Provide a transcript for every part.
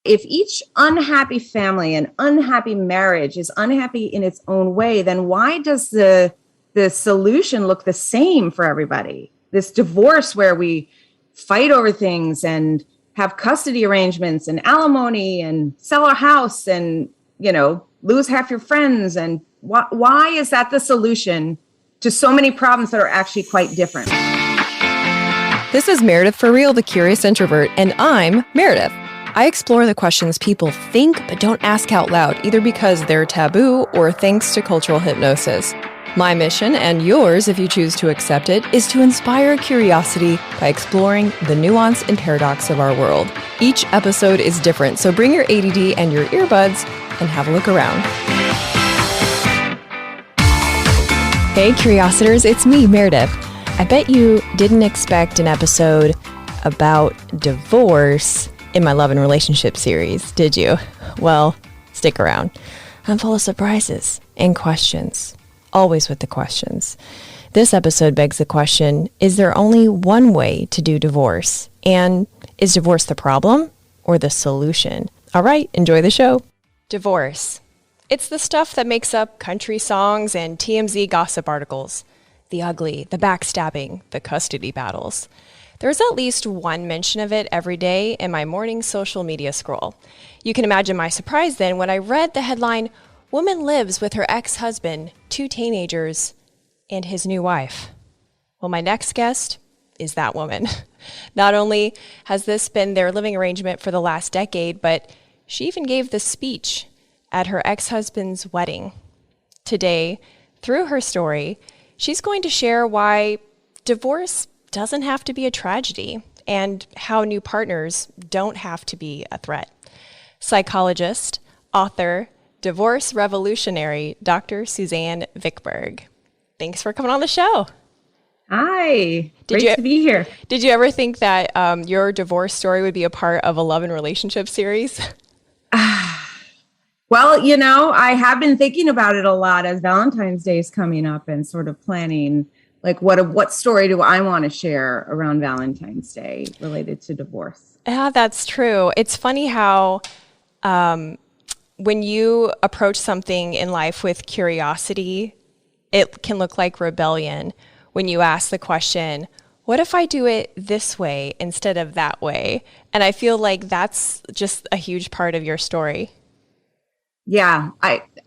If each unhappy family and unhappy marriage is unhappy in its own way, then why does the solution look the same for everybody? This divorce where we fight over things and have custody arrangements and alimony and sell our house and, lose half your friends. And why is that the solution to so many problems that are actually quite different? This is Meredith for Real, the Curious Introvert, and I'm Meredith. I explore the questions people think but don't ask out loud, either because they're taboo or thanks to cultural hypnosis. My mission, and yours if you choose to accept it, is to inspire curiosity by exploring the nuance and paradox of our world. Each episode is different, so bring your ADD and your earbuds and have a look around. Hey, Curiositors, it's me, Meredith. I bet you didn't expect an episode about divorce in my love and relationship series, did you? Well, stick around. I'm full of surprises and questions. Always with the questions. This episode begs the question, is there only one way to do divorce? And is divorce the problem or the solution? All right, enjoy the show. Divorce. It's the stuff that makes up country songs and TMZ gossip articles. The ugly, the backstabbing, the custody battles. There's at least one mention of it every day in my morning social media scroll. You can imagine my surprise then when I read the headline, "Woman lives with her ex-husband, 2 teenagers, and his new wife." Well, my next guest is that woman. Not only has this been their living arrangement for the last decade, but she even gave the speech at her ex-husband's wedding. Today, through her story, she's going to share why divorce doesn't have to be a tragedy and how new partners don't have to be a threat. Psychologist, author, divorce revolutionary, Dr. Suzanne Vickberg. Thanks for coming on the show. Hi, great to be here. Did you ever think that your divorce story would be a part of a love and relationship series? Well, I have been thinking about it a lot as Valentine's Day is coming up and sort of planning, like, what story do I want to share around Valentine's Day related to divorce? Yeah, that's true. It's funny how when you approach something in life with curiosity, it can look like rebellion when you ask the question, what if I do it this way instead of that way? And I feel like that's just a huge part of your story. Yeah,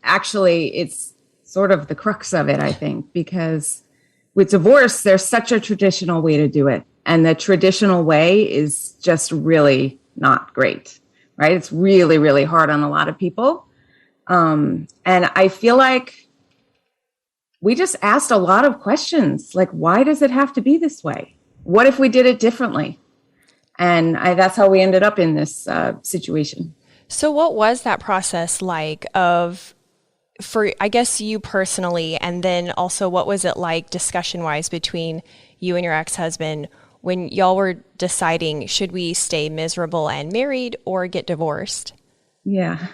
it's sort of the crux of it, I think, because with divorce, there's such a traditional way to do it. And the traditional way is just really not great, right? It's really, really hard on a lot of people. And I feel like we just asked a lot of questions, like, why does it have to be this way? What if we did it differently? And that's how we ended up in this situation. So what was that process like for, I guess, you personally, and then also what was it like discussion-wise between you and your ex-husband when y'all were deciding, should we stay miserable and married or get divorced? Yeah,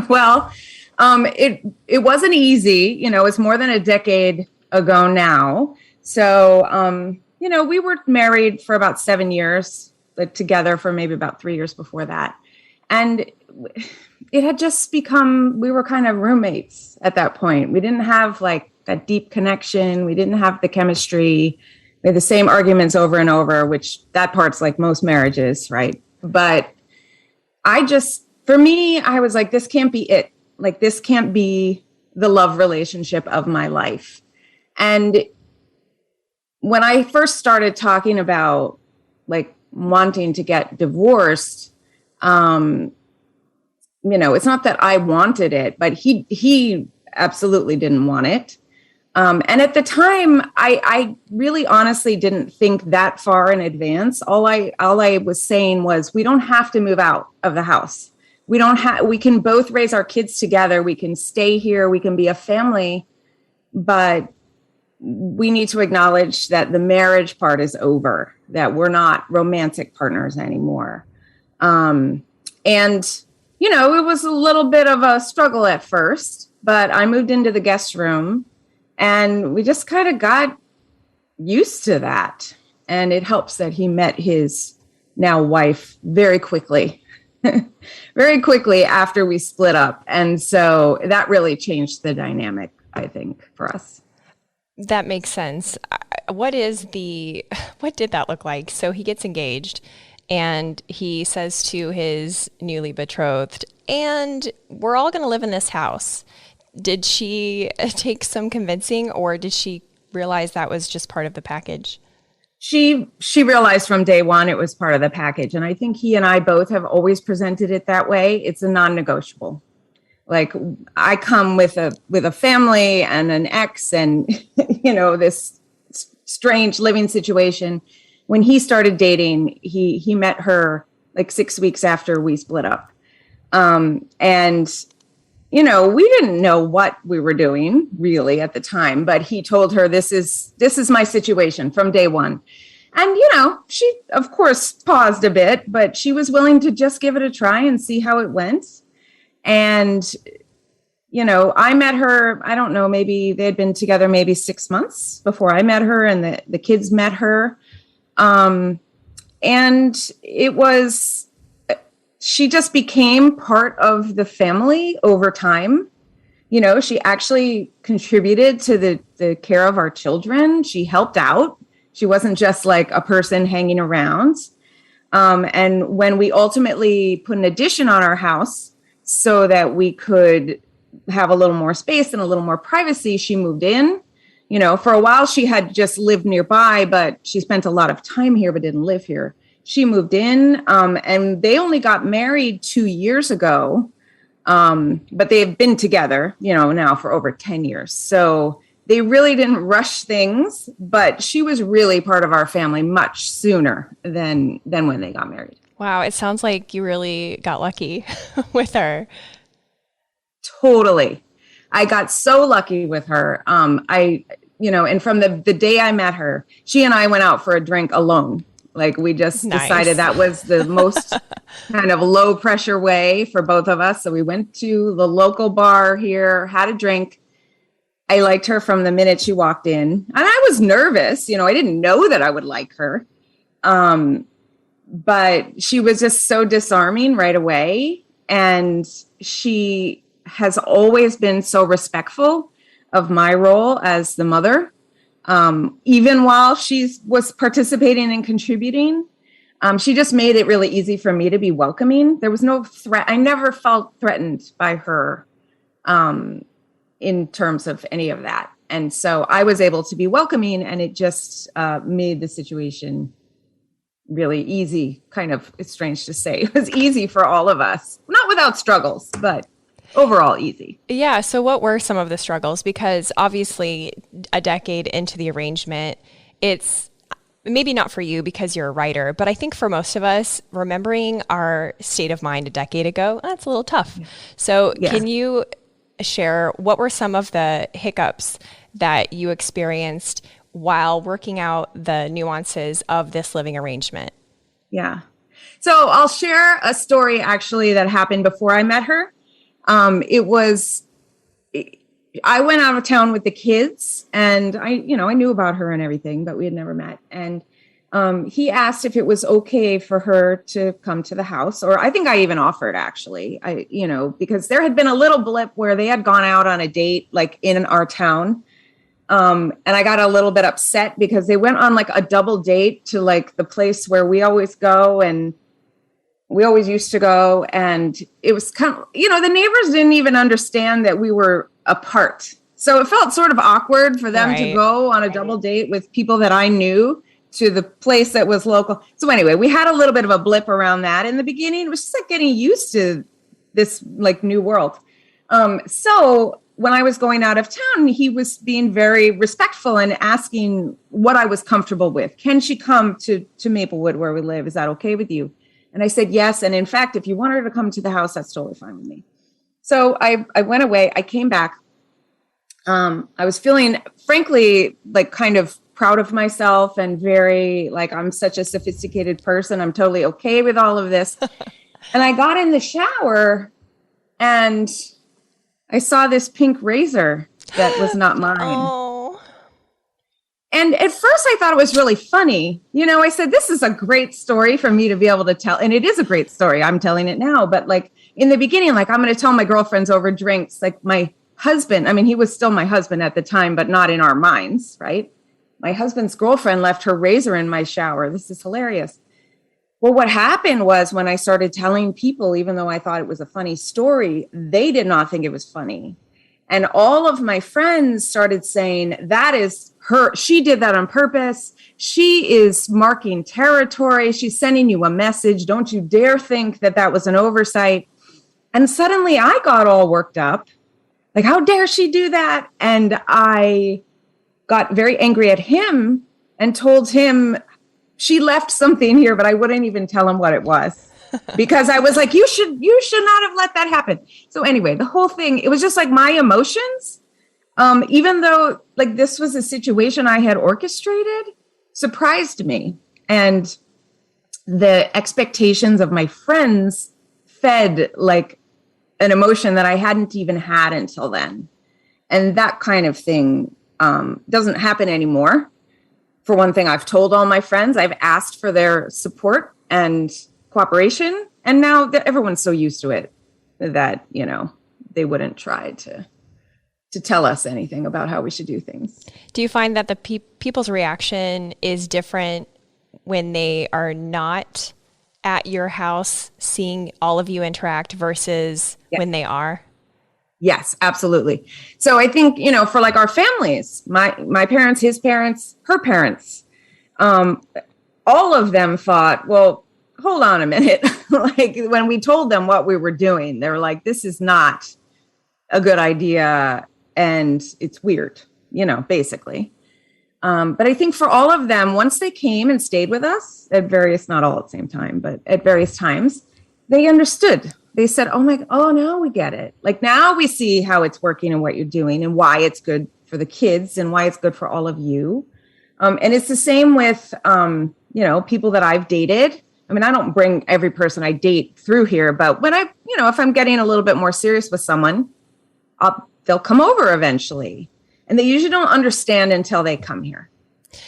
well, it wasn't easy. It's more than a decade ago now. So, we were married for about 7 years, but together for maybe about 3 years before that. And it had just become, we were kind of roommates at that point. We didn't have like that deep connection. We didn't have the chemistry. We had the same arguments over and over, which that part's like most marriages, right? But for me, I was like, this can't be it. Like, this can't be the love relationship of my life. And when I first started talking about like wanting to get divorced, it's not that I wanted it, but he absolutely didn't want it. And at the time, I really honestly didn't think that far in advance. All I was saying was, we don't have to move out of the house. We can both raise our kids together. We can stay here. We can be a family, but we need to acknowledge that the marriage part is over, that we're not romantic partners anymore. And it was a little bit of a struggle at first, but I moved into the guest room and we just kind of got used to that. And it helps that he met his now wife very quickly. very quickly after we split up. And so that really changed the dynamic, I think, for us. That makes sense. What did that look like? So he gets engaged and he says to his newly betrothed, and we're all going to live in this house. Did she take some convincing, or did she realize that was just part of the package? She realized from day one it was part of the package. And I think he and I both have always presented it that way. It's a non-negotiable. Like, I come with a family and an ex and, this strange living situation. When he started dating, he met her like 6 weeks after we split up. And we didn't know what we were doing really at the time, but he told her, this is my situation from day one. And, she of course paused a bit, but she was willing to just give it a try and see how it went. And, I met her, I don't know, maybe they had been together maybe 6 months before I met her, and the kids met her. And she just became part of the family over time. She actually contributed to the care of our children. She helped out. She wasn't just like a person hanging around. And when we ultimately put an addition on our house so that we could have a little more space and a little more privacy, she moved in. For a while she had just lived nearby, but she spent a lot of time here but didn't live here. She moved in, and they only got married 2 years ago, but they've been together, now for over 10 years. So they really didn't rush things, but she was really part of our family much sooner than when they got married. Wow, it sounds like you really got lucky with her. Totally. I got so lucky with her. And from the day I met her, she and I went out for a drink alone. Like, we just decided that was the most kind of low pressure way for both of us. So we went to the local bar here, had a drink. I liked her from the minute she walked in. And I was nervous. I didn't know that I would like her. But she was just so disarming right away. And she has always been so respectful of my role as the mother. Even while she was participating and contributing, she just made it really easy for me to be welcoming. There was no threat. I never felt threatened by her in terms of any of that. And so I was able to be welcoming, and it just made the situation really easy. Kind of, it's strange to say. It was easy for all of us, not without struggles, but overall easy. Yeah. So what were some of the struggles? Because obviously a decade into the arrangement, it's maybe not for you because you're a writer, but I think for most of us, remembering our state of mind a decade ago, that's a little tough. So Can you share what were some of the hiccups that you experienced while working out the nuances of this living arrangement? Yeah. So I'll share a story actually that happened before I met her. I went out of town with the kids, and I knew about her and everything, but we had never met. And he asked if it was okay for her to come to the house, or I think I even offered, actually, because there had been a little blip where they had gone out on a date, like in our town. And I got a little bit upset because they went on like a double date to like the place where we always go, and we always used to go. And it was kind of, the neighbors didn't even understand that we were apart. So it felt sort of awkward for them to go on a double date with people that I knew to the place that was local. So anyway, we had a little bit of a blip around that in the beginning. It was just like getting used to this like new world. So when I was going out of town, he was being very respectful and asking what I was comfortable with. Can she come to Maplewood where we live? Is that okay with you? And I said, yes. And in fact, if you want her to come to the house, that's totally fine with me. So I went away. I came back. I was feeling, frankly, like kind of proud of myself and very like, I'm such a sophisticated person. I'm totally okay with all of this. And I got in the shower and I saw this pink razor that was not mine. Oh. And at first I thought it was really funny. I said, this is a great story for me to be able to tell. And it is a great story. I'm telling it now. But like in the beginning, like I'm going to tell my girlfriends over drinks, like my husband, I mean, he was still my husband at the time, but not in our minds, right? My husband's girlfriend left her razor in my shower. This is hilarious. Well, what happened was when I started telling people, even though I thought it was a funny story, they did not think it was funny. And all of my friends started saying, that is her. She did that on purpose. She is marking territory. She's sending you a message. Don't you dare think that that was an oversight. And suddenly I got all worked up. Like, how dare she do that? And I got very angry at him and told him she left something here, but I wouldn't even tell him what it was. Because I was like, you should not have let that happen. So anyway, the whole thing, it was just like my emotions, even though like this was a situation I had orchestrated, surprised me. And the expectations of my friends fed like an emotion that I hadn't even had until then. And that kind of thing doesn't happen anymore. For one thing, I've told all my friends, I've asked for their support and cooperation. And now that everyone's so used to it that, they wouldn't try to tell us anything about how we should do things. Do you find that the people's reaction is different when they are not at your house seeing all of you interact versus when they are? Yes, absolutely. So I think, for like our families, my parents, his parents, her parents, all of them thought, well, hold on a minute. Like when we told them what we were doing, they were like, this is not a good idea. And it's weird, basically. But I think for all of them, once they came and stayed with us at various, not all at the same time, but at various times, they understood. They said, now we get it. Like now we see how it's working and what you're doing and why it's good for the kids and why it's good for all of you. And it's the same with, people that I've dated. I mean, I don't bring every person I date through here, but when if I'm getting a little bit more serious with someone, they'll come over eventually. And they usually don't understand until they come here.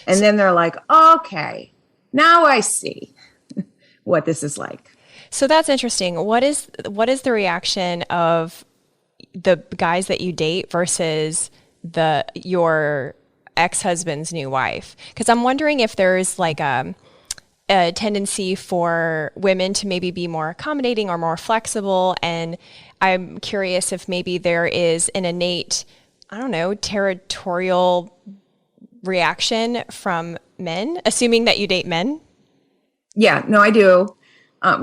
And then they're like, okay, now I see what this is like. So that's interesting. What is the reaction of the guys that you date versus your ex-husband's new wife? Because I'm wondering if there's like a tendency for women to maybe be more accommodating or more flexible. And I'm curious if maybe there is an innate, territorial reaction from men, assuming that you date men. Yeah, no, I do. I'm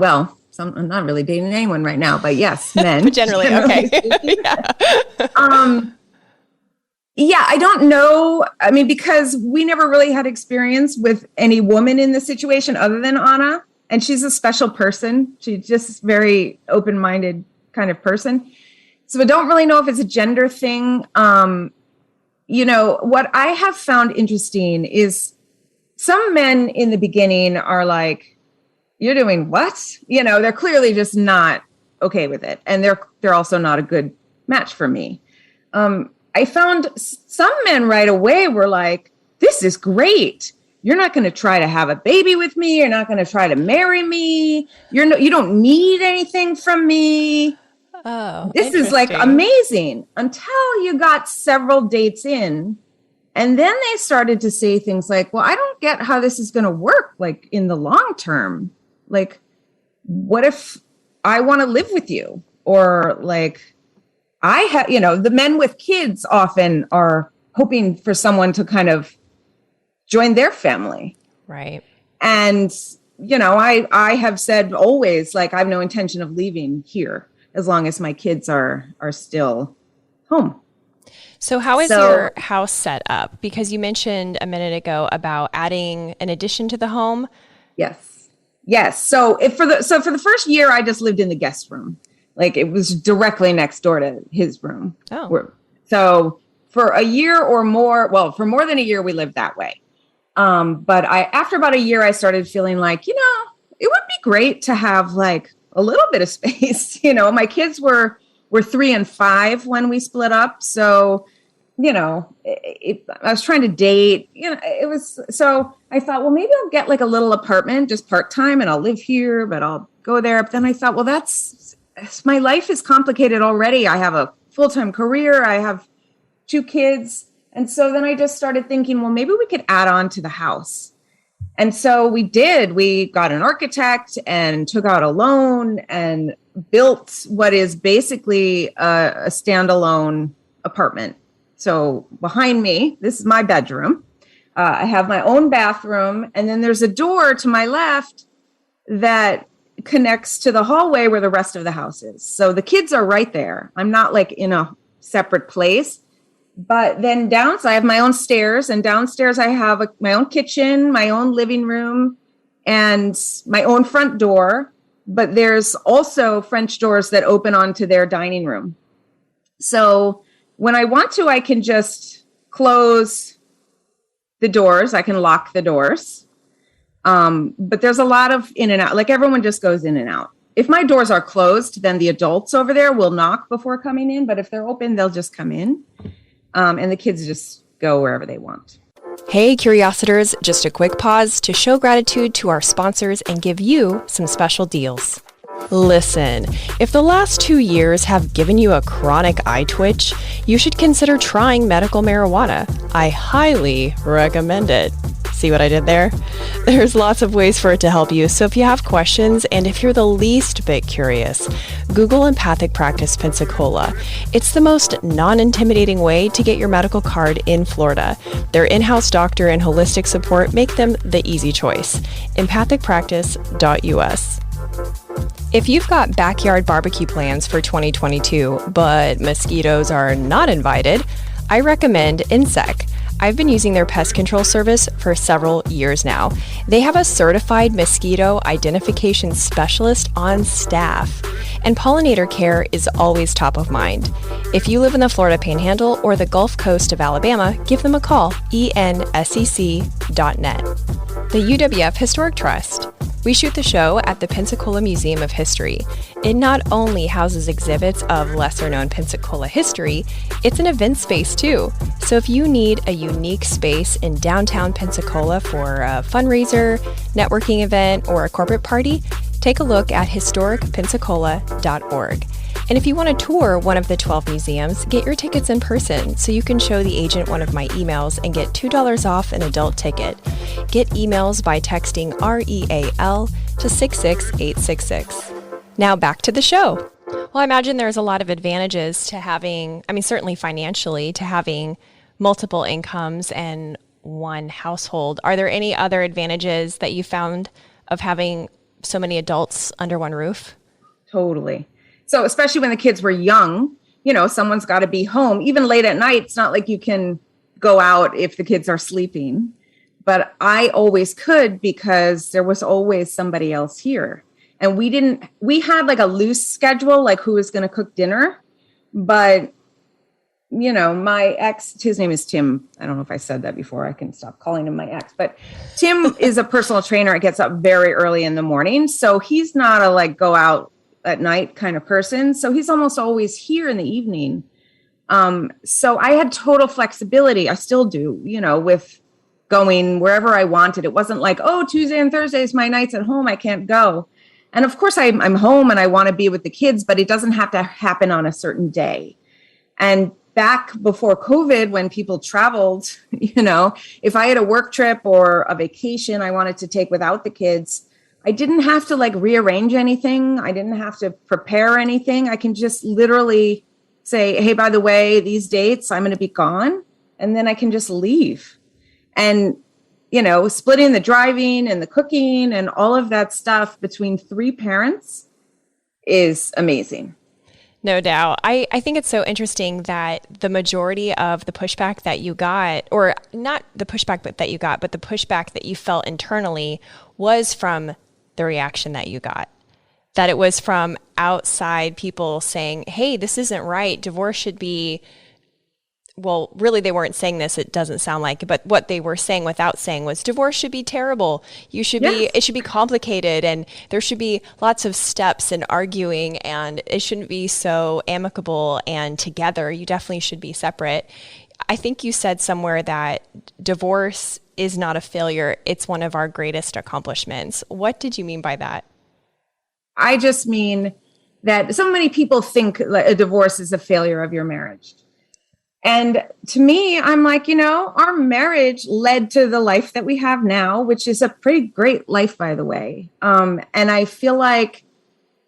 not really dating anyone right now, but yes, men. But generally, okay. Yeah, I don't know. I mean, because we never really had experience with any woman in the situation other than Anna. And she's a special person. She's just very open-minded kind of person. So I don't really know if it's a gender thing. What I have found interesting is some men in the beginning are like, you're doing what? They're clearly just not okay with it. And they're also not a good match for me. I found some men right away were like, this is great. You're not going to try to have a baby with me. You're not going to try to marry me. You don't need anything from me. Oh, this is like amazing until you got several dates in. And then they started to say things like, well, I don't get how this is going to work like in the long term. Like, what if I want to live with you? Or like, the men with kids often are hoping for someone to kind of join their family. Right. And, I have said always, like, I have no intention of leaving here as long as my kids are still home. So how is your house set up? Because you mentioned a minute ago about adding an addition to the home. Yes. So for the first year, I just lived in the guest room. Like it was directly next door to his room. Oh. So for a year or more, for more than a year, we lived that way. But after about a year, I started feeling like, it would be great to have like a little bit of space. My kids were 3 and 5 when we split up. So, I was trying to date, it was, so I thought, well, maybe I'll get like a little apartment, just part-time, and I'll live here, but I'll go there. But then I thought, well, my life is complicated already. I have a full-time career. I have 2 kids. And so then I just started thinking, well, maybe we could add on to the house. And so we did. We got an architect and took out a loan and built what is basically a standalone apartment. So behind me, this is my bedroom. I have my own bathroom, and then there's a door to my left that connects to the hallway where the rest of the house is. So the kids are right there. I'm not like in a separate place. But then downstairs, I have my own stairs, and downstairs I have my own kitchen, my own living room, and my own front door. But there's also French doors that open onto their dining room. So when I want to, I can just close the doors. I can lock the doors. But there's a lot of in and out, like everyone just goes in and out. If my doors are closed, then the adults over there will knock before coming in. But if they're open, they'll just come in. And the kids just go wherever they want. Hey, Curiositors, just a quick pause to show gratitude to our sponsors and give you some special deals. Listen, if the last 2 years have given you a chronic eye twitch, you should consider trying medical marijuana. I highly recommend it. See what I did there? There's lots of ways for it to help you, so if you have questions and if you're the least bit curious, Google Empathic Practice Pensacola. It's the most non-intimidating way to get your medical card in Florida. Their in-house doctor and holistic support make them the easy choice. empathicpractice.us. If you've got backyard barbecue plans for 2022, but mosquitoes are not invited, I recommend Insect. I've been using their pest control service for several years now. They have a certified mosquito identification specialist on staff, and pollinator care is always top of mind. If you live in the Florida Panhandle or the Gulf Coast of Alabama, give them a call, ensec.net. The UWF Historic Trust. We shoot the show at the Pensacola Museum of History. It not only houses exhibits of lesser-known Pensacola history, it's an event space too. So if you need a unique space in downtown Pensacola for a fundraiser, networking event, or a corporate party, take a look at historicpensacola.org. And if you want to tour one of the 12 museums, get your tickets in person so you can show the agent one of my emails and get $2 off an adult ticket. Get emails by texting REAL to 66866. Now back to the show. Well, I imagine there's a lot of advantages to having, certainly financially, to having multiple incomes and one household. Are there any other advantages that you found of having so many adults under one roof? Totally. So especially when the kids were young, someone's got to be home. Even late at night, it's not like you can go out if the kids are sleeping. But I always could because there was always somebody else here. And we had like a loose schedule, like who was going to cook dinner. But, my ex, his name is Tim. I don't know if I said that before. I can stop calling him my ex. But Tim is a personal trainer. It gets up very early in the morning. So he's not a go out at night kind of person. So he's almost always here in the evening. So I had total flexibility. I still do, with going wherever I wanted. It wasn't like, oh, Tuesday and Thursday is my nights at home. I can't go. And of course I'm home and I want to be with the kids, but it doesn't have to happen on a certain day. And back before COVID, when people traveled, if I had a work trip or a vacation I wanted to take without the kids, I didn't have to rearrange anything. I didn't have to prepare anything. I can just literally say, hey, by the way, these dates, I'm going to be gone. And then I can just leave. And, splitting the driving and the cooking and all of that stuff between 3 parents is amazing. No doubt. I think it's so interesting that the majority of the pushback that you got, or not the pushback that you got, but the pushback that you felt internally was from the reaction that you got. That it was from outside people saying, hey, this isn't right. Divorce should be, well, really they weren't saying this, it doesn't sound like it, but what they were saying without saying was divorce should be terrible. It should be complicated, and there should be lots of steps and arguing, and it shouldn't be so amicable and together. You definitely should be separate. I think you said somewhere that divorce is not a failure. It's one of our greatest accomplishments. What did you mean by that? I just mean that so many people think a divorce is a failure of your marriage. And to me, I'm like, our marriage led to the life that we have now, which is a pretty great life, by the way. And I feel like,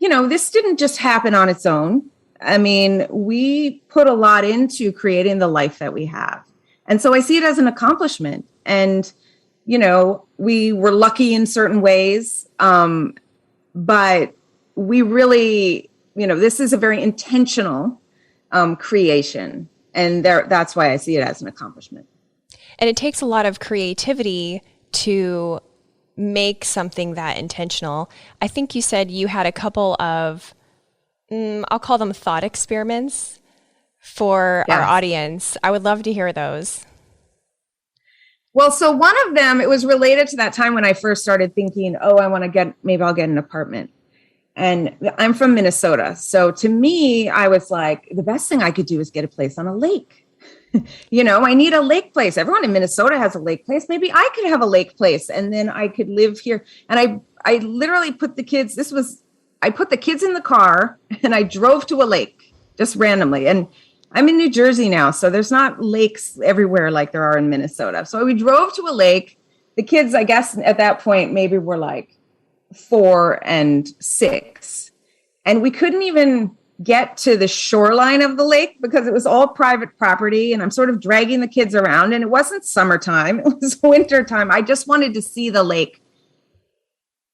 this didn't just happen on its own. I mean, we put a lot into creating the life that we have. And so I see it as an accomplishment. And, we were lucky in certain ways. But we really, this is a very intentional creation. And that's why I see it as an accomplishment. And it takes a lot of creativity to make something that intentional. I think you said you had a couple of, I'll call them thought experiments for our audience. I would love to hear those. Well, so one of them, it was related to that time when I first started thinking, maybe I'll get an apartment. And I'm from Minnesota. So to me, I was like, the best thing I could do is get a place on a lake. I need a lake place. Everyone in Minnesota has a lake place. Maybe I could have a lake place and then I could live here. And I literally put the kids, I put the kids in the car and I drove to a lake just randomly. And I'm in New Jersey now, so there's not lakes everywhere like there are in Minnesota. So we drove to a lake. The kids, I guess at that point, maybe were like 4 and 6. And we couldn't even get to the shoreline of the lake because it was all private property. And I'm sort of dragging the kids around, and it wasn't summertime. It was winter time. I just wanted to see the lake.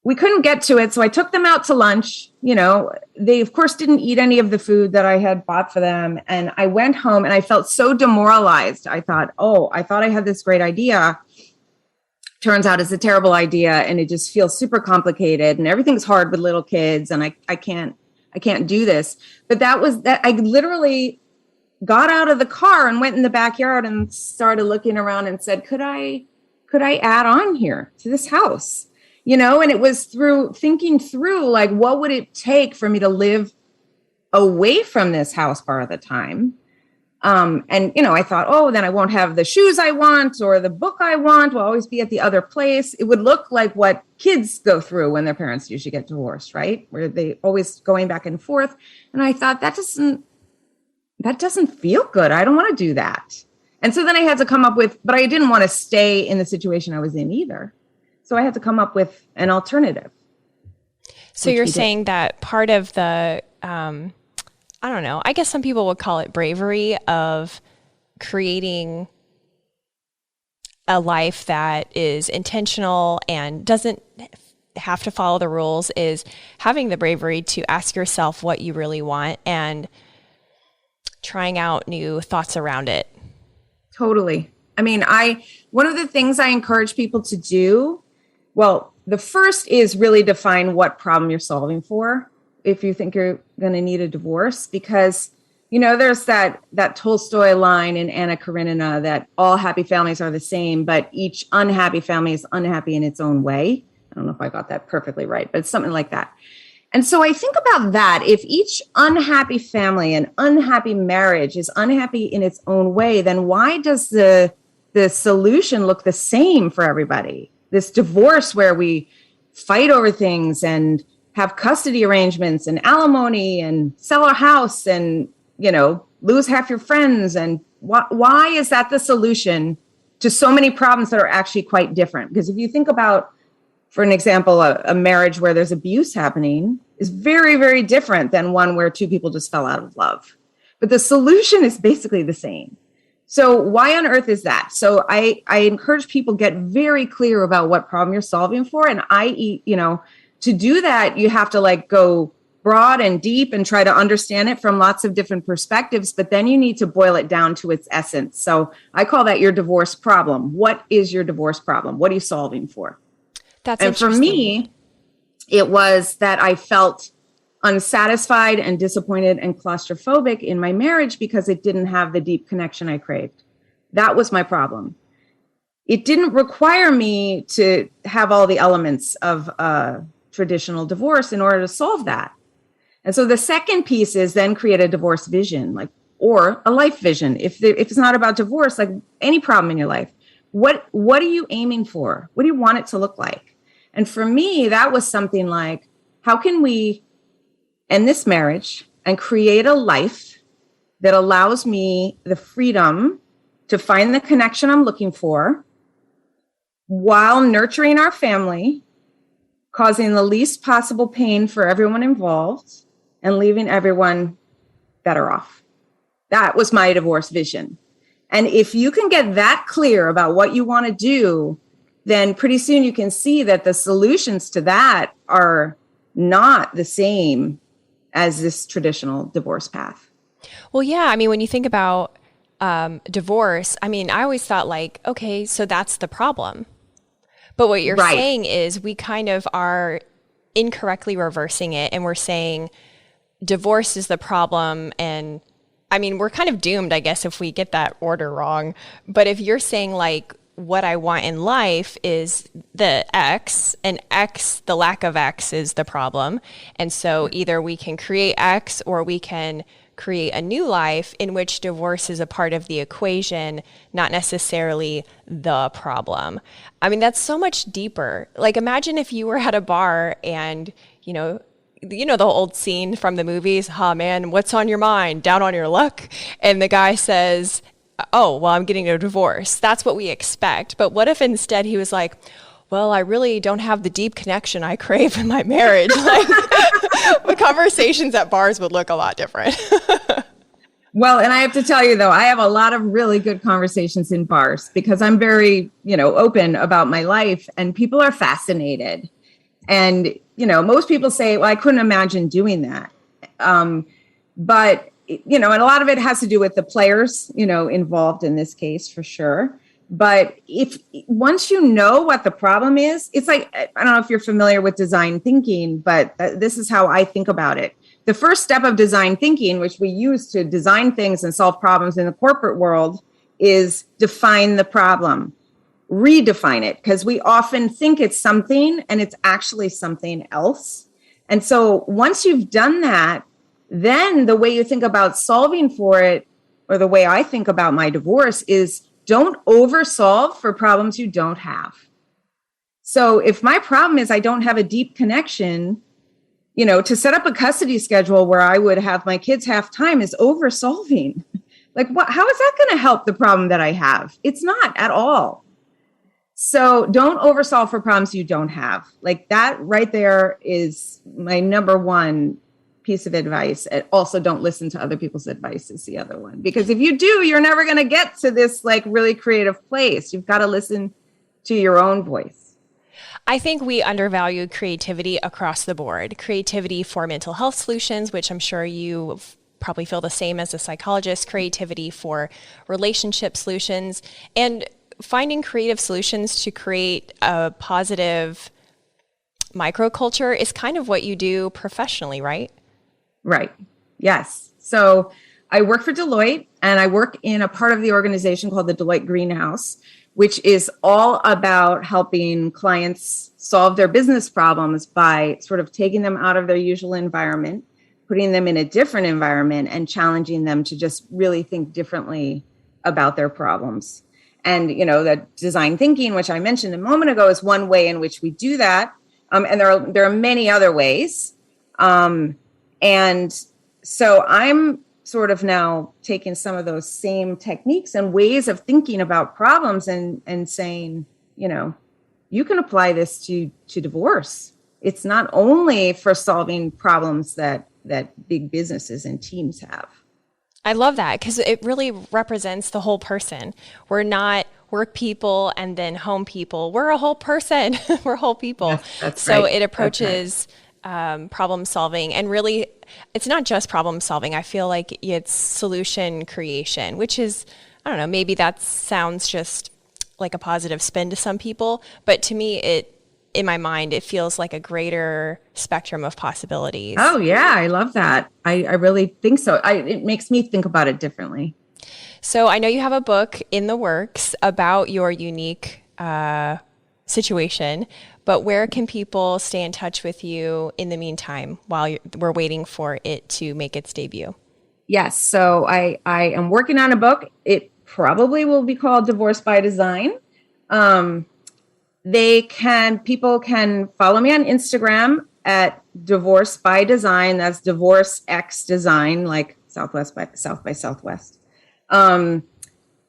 We couldn't get to it. So I took them out to lunch. They of course didn't eat any of the food that I had bought for them. And I went home and I felt so demoralized. I thought I had this great idea. Turns out it's a terrible idea, and it just feels super complicated, and everything's hard with little kids, and I can't do this. But that was that. I literally got out of the car and went in the backyard and started looking around and said, could I add on here to this house? And it was through thinking through, like, what would it take for me to live away from this house part of the time? And, I thought, then I won't have the shoes I want or the book I want. Will always be at the other place. It would look like what kids go through when their parents usually get divorced, right? Where they always going back and forth. And I thought that doesn't feel good. I don't want to do that. And so then I had to come up with, but I didn't want to stay in the situation I was in either. So I had to come up with an alternative. So you're saying that part of the, I don't know, I guess some people would call it bravery of creating a life that is intentional and doesn't have to follow the rules, is having the bravery to ask yourself what you really want and trying out new thoughts around it. Totally. I mean, one of the things I encourage people to do, well, the first is really define what problem you're solving for if you think you're going to need a divorce, because, there's that Tolstoy line in Anna Karenina that all happy families are the same, but each unhappy family is unhappy in its own way. I don't know if I got that perfectly right, but it's something like that. And so I think about that. If each unhappy family and unhappy marriage is unhappy in its own way, then why does the solution look the same for everybody? This divorce where we fight over things and have custody arrangements and alimony and sell our house and, lose half your friends. And why is that the solution to so many problems that are actually quite different? Because if you think about, for an example, a marriage where there's abuse happening is very, very different than one where two people just fell out of love. But the solution is basically the same. So why on earth is that? So I encourage people get very clear about what problem you're solving for. And to do that, you have to go broad and deep and try to understand it from lots of different perspectives. But then you need to boil it down to its essence. So I call that your divorce problem. What is your divorce problem? What are you solving for? That's and interesting. For me, it was that I felt unsatisfied and disappointed and claustrophobic in my marriage because it didn't have the deep connection I craved. That was my problem. It didn't require me to have all the elements of traditional divorce in order to solve that. And so the second piece is then create a divorce vision. or a life vision. If it's not about divorce, like any problem in your life, what are you aiming for? What do you want it to look like? And for me, that was something like, how can we end this marriage and create a life that allows me the freedom to find the connection I'm looking for while nurturing our family, causing the least possible pain for everyone involved, and leaving everyone better off. That was my divorce vision. And if you can get that clear about what you want to do, then pretty soon you can see that the solutions to that are not the same as this traditional divorce path. Well, yeah. I mean, when you think about divorce, I mean, I always thought like, okay, so that's the problem. But what you're saying is we kind of are incorrectly reversing it. And we're saying divorce is the problem. And I mean, we're kind of doomed, I guess, if we get that order wrong. But if you're saying like, what I want in life is the X, and X, the lack of X is the problem. And so either we can create X or we can create a new life in which divorce is a part of the equation, not necessarily the problem. I mean, that's so much deeper. Like, imagine if you were at a bar and, you know the old scene from the movies, man, what's on your mind? Down on your luck? And the guy says, oh, well, I'm getting a divorce. That's what we expect. But what if instead he was like, well, I really don't have the deep connection I crave in my marriage. Like, the conversations at bars would look a lot different. Well, and I have to tell you, though, I have a lot of really good conversations in bars because I'm very, open about my life, and people are fascinated. And, most people say, well, I couldn't imagine doing that. But, and a lot of it has to do with the players, involved in this case, for sure. But once you know what the problem is, it's like, I don't know if you're familiar with design thinking, but this is how I think about it. The first step of design thinking, which we use to design things and solve problems in the corporate world, is define the problem, redefine it, because we often think it's something and it's actually something else. And so once you've done that, then the way you think about solving for it, or the way I think about my divorce, is don't oversolve for problems you don't have. So if my problem is I don't have a deep connection, to set up a custody schedule where I would have my kids half time is oversolving. Like, how is that going to help the problem that I have? It's not at all. So don't oversolve for problems you don't have. Like, that right there is my number one piece of advice. And also, don't listen to other people's advice is the other one. Because if you do, you're never going to get to this like really creative place. You've got to listen to your own voice. I think we undervalue creativity across the board. Creativity for mental health solutions, which I'm sure you probably feel the same as a psychologist. Creativity for relationship solutions, and finding creative solutions to create a positive microculture is kind of what you do professionally, right? Right. Yes. So I work for Deloitte, and I work in a part of the organization called the Deloitte Greenhouse, which is all about helping clients solve their business problems by sort of taking them out of their usual environment, putting them in a different environment, and challenging them to just really think differently about their problems. And, the design thinking, which I mentioned a moment ago, is one way in which we do that. And there are many other ways. And so I'm sort of now taking some of those same techniques and ways of thinking about problems and saying, you can apply this to divorce. It's not only for solving problems that big businesses and teams have. I love that, because it really represents the whole person. We're not work people and then home people. We're a whole person. We're whole people. Yes, that's so right. It approaches problem solving, and really, it's not just problem solving. I feel like it's solution creation, which is, I don't know, maybe that sounds just like a positive spin to some people, but to me, in my mind, it feels like a greater spectrum of possibilities. Oh, yeah. I love that. I really think so. It makes me think about it differently. So I know you have a book in the works about your unique situation, but where can people stay in touch with you in the meantime while we're waiting for it to make its debut? Yes. So I am working on a book. It probably will be called Divorce by Design. People can follow me on Instagram at Divorce by Design. That's Divorce X Design, like South by Southwest.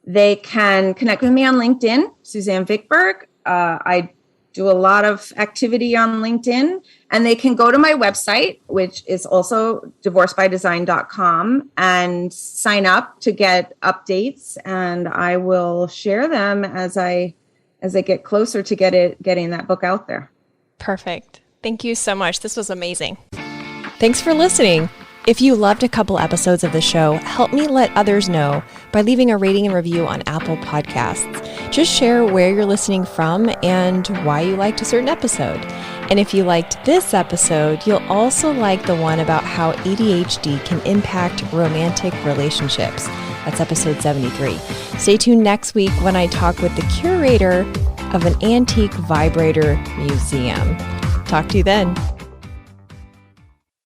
They can connect with me on LinkedIn, Suzanne Vickberg. I do a lot of activity on LinkedIn, and they can go to my website, which is also divorcebydesign.com, and sign up to get updates. And I will share them as I get closer to getting that book out there. Perfect. Thank you so much. This was amazing. Thanks for listening. If you loved a couple episodes of the show, help me let others know by leaving a rating and review on Apple Podcasts. Just share where you're listening from and why you liked a certain episode. And if you liked this episode, you'll also like the one about how ADHD can impact romantic relationships. That's episode 73. Stay tuned next week when I talk with the curator of an antique vibrator museum. Talk to you then.